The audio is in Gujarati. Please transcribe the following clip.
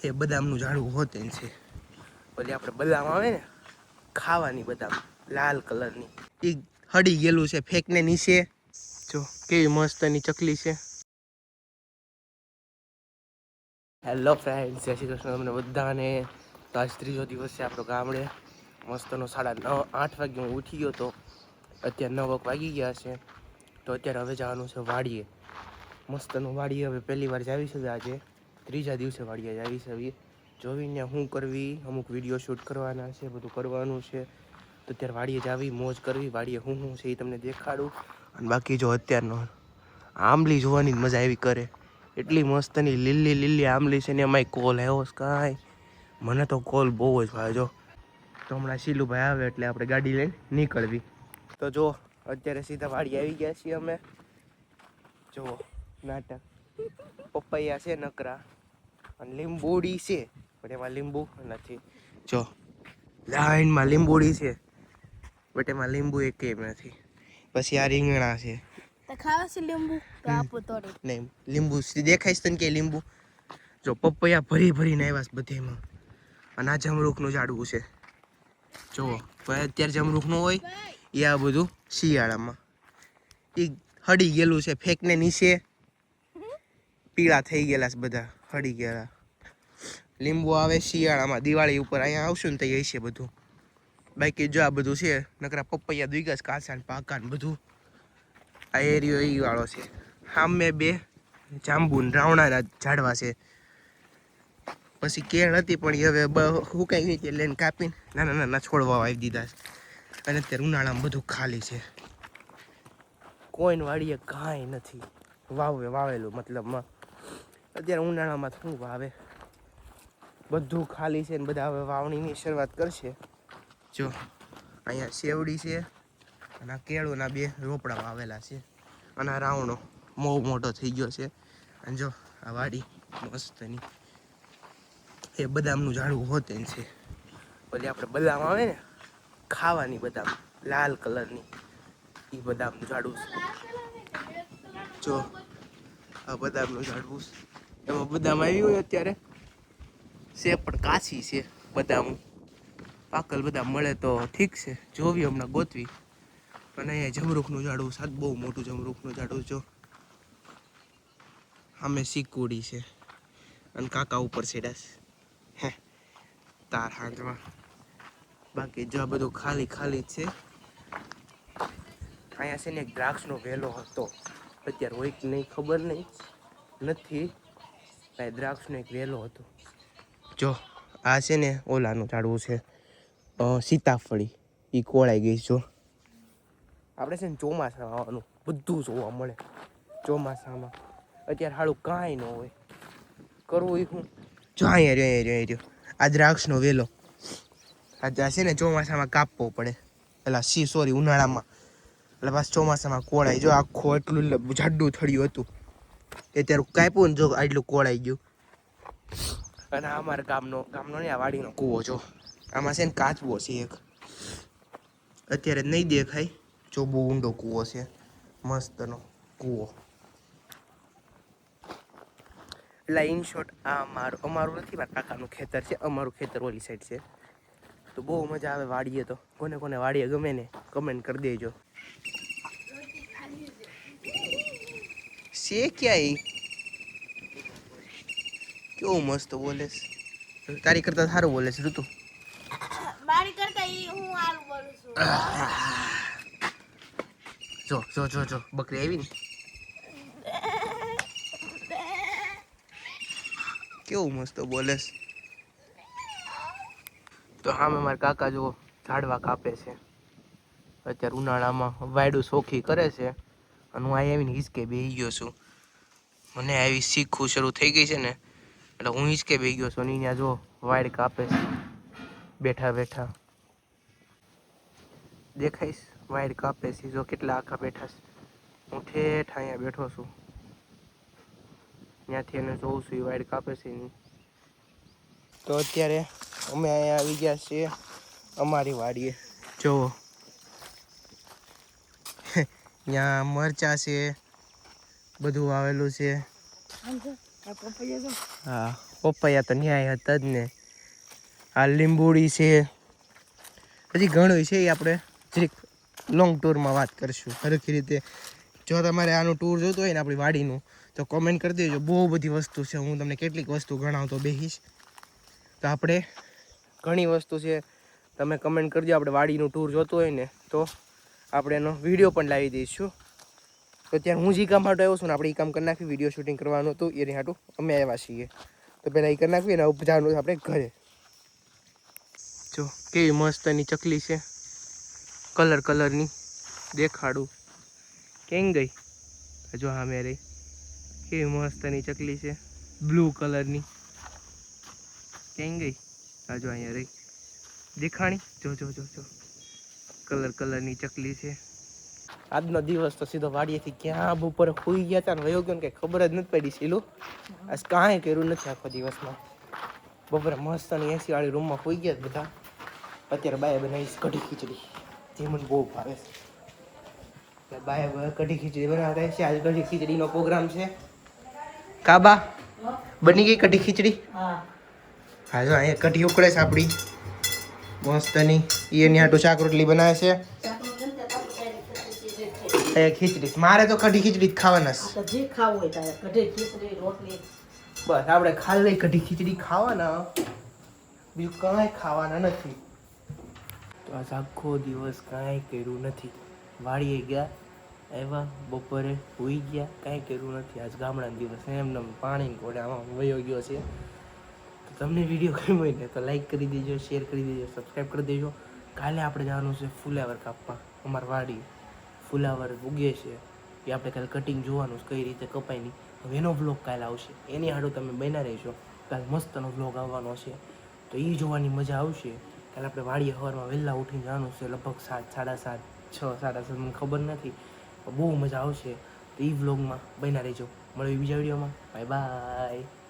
એ બદામનું ઝાડવું હોતે છે. પછી આપણે બદામ આવે ને ખાવાની બદામ લાલ કલરની એ હડી ગયેલું છે ફેંકને નીચે. જો કેવી મસ્તની ચકલી છે. હેલો ફ્રેન્ડ્સ, જય શ્રી કૃષ્ણ તમને બધાને. તો આજ ત્રીજો દિવસ છે આપણો ગામડે. મસ્તનો 8:30 વાગે હું ઉઠી ગયો તો અત્યારે 9 વાગી ગયા છે. તો અત્યારે હવે જવાનું છે વાડીએ. મસ્તનું વાડીએ હવે પહેલી વાર જાવી છે આજે. ત્રીજા દિવસે વાડીએ જાવી છે. જોઈને શું કરવી, અમુક વિડીયો શૂટ કરવાના છે, બધું કરવાનું છે. તો અત્યારે વાડીએ જાવી, મોજ કરવી. વાડીએ શું છે એ તમને દેખાડું. અને બાકી જો અત્યારનો આંબલી જોવાની મજા આવી કરે. એટલી મસ્તની લીલી આંબલી છે ને એમાંય કોલ આવ્યો છે કાંઈ. મને તો કોલ બહુ જ ભાવે. જો તો હમણાં શીલુભાઈ આવે એટલે આપણે ગાડી લઈને નીકળવી. તો જો અત્યારે સીધા વાડી આવી ગયા છીએ અમે. જુઓ નાટક. પપૈયા છે નકરા અને લીંબુડી છે પણ એમાં લીંબુ નથી. જો લાઈનમાં લીંબુડી છે બટ એમાં લીંબુ એકેય નથી. પછી આ રીંગણા છે. ખાવા છે લીંબુ તો આપો તોડી. નહીં લીંબુ દેખાઈશ તને કે લીંબુ. જો પપૈયા ભરીને આવ્યા છે બધેમાં. અને આ જમરૂખનું ઝાડવું છે. જુઓ અત્યારે જમરૂખ ન હોય એ આ બધું શિયાળામાં એ હડી ગયેલું છે ફેંકને નીચે. પીળા થઈ ગયેલા છે બધા, હળી ગયેલા. લીંબુ આવે શિયાળામાં, દિવાળી ઉપર અહીંયા આવશું ને તો એ છે બધું. બાકી જો આ બધું છે નકરા પપૈયા દુઈગા કાચા ને પાકા ને બધું. આ એરિયો એ વાળો છે. સામે બે જાંબુ ને રાવણાના ઝાડવા છે. પછી કેળ હતી પણ હવે હુકાઈ ગઈ એટલે લઈને કાપીને નાના છોડવા આવી દીધા છે. અને અત્યારે ઉનાળામાં બધું ખાલી છે. કોઈને વાડીએ કાંઈ નથી વાવેલું. મતલબમાં અત્યારે ઉનાળામાં શું વાવે, બધું ખાલી છે ને બધા હવે વાવણીની શરૂઆત કરશે. જો અહીંયા શેવડી છે અને આ કેળુંના 2 રોપડા વાવેલા છે. અને આ રાવણો બહુ મોટો થઈ ગયો છે. અને જો આ વાડી મસ્તની એ બદામનું ઝાડવું હોતે છે. પછી આપણે બદામ આવે ને ખાવાની બદામ લાલ કલરની એ બદામનું ઝાડવું છે. જો આ બદામનું ઝાડવું એમાં બદામ આવી હોય અત્યારે છે પણ કાચી છે બદામ. પાકલ બદામ મળે તો ઠીક છે, જોવી હમણાં ગોતવી. અને અહીંયા જમરૂખનું ઝાડવું છે, બહુ મોટું જમરૂખનું ઝાડવું. જો સામે શીકુડી છે અને કાકા ઉપર છેડાશ હે તાર હાંજમાં. બાકી જો આ બધું ખાલી છે. અહીંયા છે ને એક દ્રાક્ષનો વેલો હતો, અત્યારે હોય કે નહીં ખબર નહીં, નથી. કાંઈ દ્રાક્ષનો એક વેલો હતો. જો આ છે ને ઓલાનું ઝાડવું છે સીતાફળી. એ કોળાઈ ગઈ. જો આપણે છે ને ચોમાસામાં આવવાનું બધું જોવા મળે ચોમાસામાં. અત્યારે સારું કાંઈ ન હોય, કરવું એ શું. જો અહીંયા રહ્યો આ દ્રાક્ષનો વેલો. આ છે ને ચોમાસામાં કાપવો પડે. સોરી ઉનાળામાં. એટલે પાછું ચોમાસામાં કોળાઈ. જો આખું એટલું જાડું થળિયું હતું એ ત્યારે કાપ્યું ને જો આટલું કોળાઈ ગયું. અને અમારા ગામનો ને આ વાડીનો કૂવો. જો આમાં છે ને કાચબો છે એક, અત્યારે નહીં દેખાય. જો બહુ ઊંડો કૂવો છે, મસ્તનો કૂવો. એટલે ઇન શોર્ટ આ અમારું નથી, મારા કાકાનું ખેતર છે. અમારું ખેતર ઓલી સાઈડ છે. તો બહુ મજા આવે વાડીએ. તો કોને વાડીએ ગમે ને કમેન્ટ કરી દેજો. છે ક્યાં કેવું મસ્ત બોલે છે. તારી કરતા સારું બોલે છે ઋતુ. મારી કરતા હું સારું બોલું છું. જો બકરી આવી ને કેવું મસ્ત બોલે છે. તો હા મારા કાકા જો ઝાડવા કાપે છે. અત્યારે ઉનાળામાં વાયડું સોખી કરે છે. અને હું અહીં આવીને હિંચકે બેસી ગયો છું. મને આવી શીખવું શરૂ થઈ ગઈ છે ને એટલે હું હિંચકે બેસી ગયો છું. અહીંયા જો વાયડ કાપે છે બેઠા. દેખાઈશ વાયડ કાપે છે. જો કેટલા આખા બેઠા છે. હું ઠેઠ અહીંયા બેઠો છું. ત્યાંથી એને જોઉં છું એ વાયડ કાપે છે નહીં. તો અત્યારે અમે અહીંયા આવી ગયા છીએ અમારી વાડીએ. જુઓ ત્યાં મરચા છે, બધું આવેલું છે. હા પપૈયા તો ન્યાય હતા જ ને. આ લીંબુડી છે, હજી ઘણું છે એ આપણે જરીક લોંગ ટૂરમાં વાત કરીશું સરખી રીતે. જો તમારે આનું ટૂર જોતું હોય ને આપણી વાડીનું તો કોમેન્ટ કરી દેજો. બહુ બધી વસ્તુ છે, હું તમને કેટલીક વસ્તુ ગણાવતો બેસીશ. તો આપણે ઘણી વસ્તુ છે, તમે કમેન્ટ કરજો. આપણે વાડીનું ટૂર જોતું હોય ને તો આપણે એનો વિડીયો પણ લાવી દઈશું. તો ત્યાં હું જે કામ માટે આવ્યો છું ને આપણે એ કામ કરી નાખી. વિડીયો શૂટિંગ કરવાનું હતું એની હાટું અમે આવ્યા છીએ. તો પહેલાં એ કરી નાખીએ ને જવાનું આપણે ઘરે. જો કેવી મસ્તની ચકલી છે, કલરની દેખાડું. કેમ ગઈ? જો હા મેં રહી, કેવી મસ્તની ચકલી છે બ્લુ કલરની. કેમ ગઈ? હા જો અહીંયા રહી દેખાણી. જો જો જો જો કલરની ચકલી છે. આજનો દિવસ તો સીધો વાડીએથી ક્યાં બપોરે ખોઈ ગયા હતા ને વયો ગયો ને કંઈ ખબર જ નથી પડી. સીલું આજ કાંઈ કર્યું નથી આખો દિવસમાં. બપોરે મસ્તની એસી વાળી રૂમમાં ખોઈ ગયા બધા. અત્યારે બાએ બનાવીશ કઢી ખીચડી, જે મને બહુ ભાવે છે. બાએ કઢી ખીચડી બનાવતા છે. આજે કઢી ખીચડીનો પ્રોગ્રામ છે. કાબા બની ગઈ કઢી ખીચડી? હા જો અહીંયા કઢી ઉકળે છે આપણી મસ્તની. એની હાટું શાક રોટલી બનાવે છે. ખીચડી મારે તો કઢી ખીચડી જ ખાવાના છે. જે ખાવું હોય તારે કઢી ખીચડી રોટલી બસ આપણે ખાલી કઢી ખીચડી ખાવાના, બીજું કાંઈ ખાવાના નથી. તો આજ આખો દિવસ કાંઈ કર્યું નથી. વાડીએ ગયા, આવ્યા, બપોરે સૂઈ ગયા, કાંઈ કર્યું નથી. આજ ગામડાનો દિવસ એમને પાણી ઘોડે આમાં વયો ગયો છે. તો તમને વિડીયો ગમ્યો હોય ને તો લાઈક કરી દેજો, શેર કરી દેજો, સબસ્ક્રાઈબ કરી દેજો. કાલે આપણે જવાનું છે ફુલાવર કાપવા. અમારી વાડી ફુલાવર ઉગે છે એ આપણે કાલે કટિંગ જોવાનું કઈ રીતે કપાય નહીં. હવે એનો વ્લોગ કાલે આવશે, એની હાડું તમે બન્યા રહેશો. કાલે મસ્તનો વ્લોગ આવવાનો છે તો એ જોવાની મજા આવશે. કાલે આપણે વાડીએ સવારમાં વહેલા ઉઠીને જવાનું છે, લગભગ 7, 7:30, 6, 7:30 મને ખબર નથી. બહુ મજા આવશે. તો એ વ્લોગમાં બન્યા રહેજો. મળીએ બીજા વિડીયોમાં. Bye bye.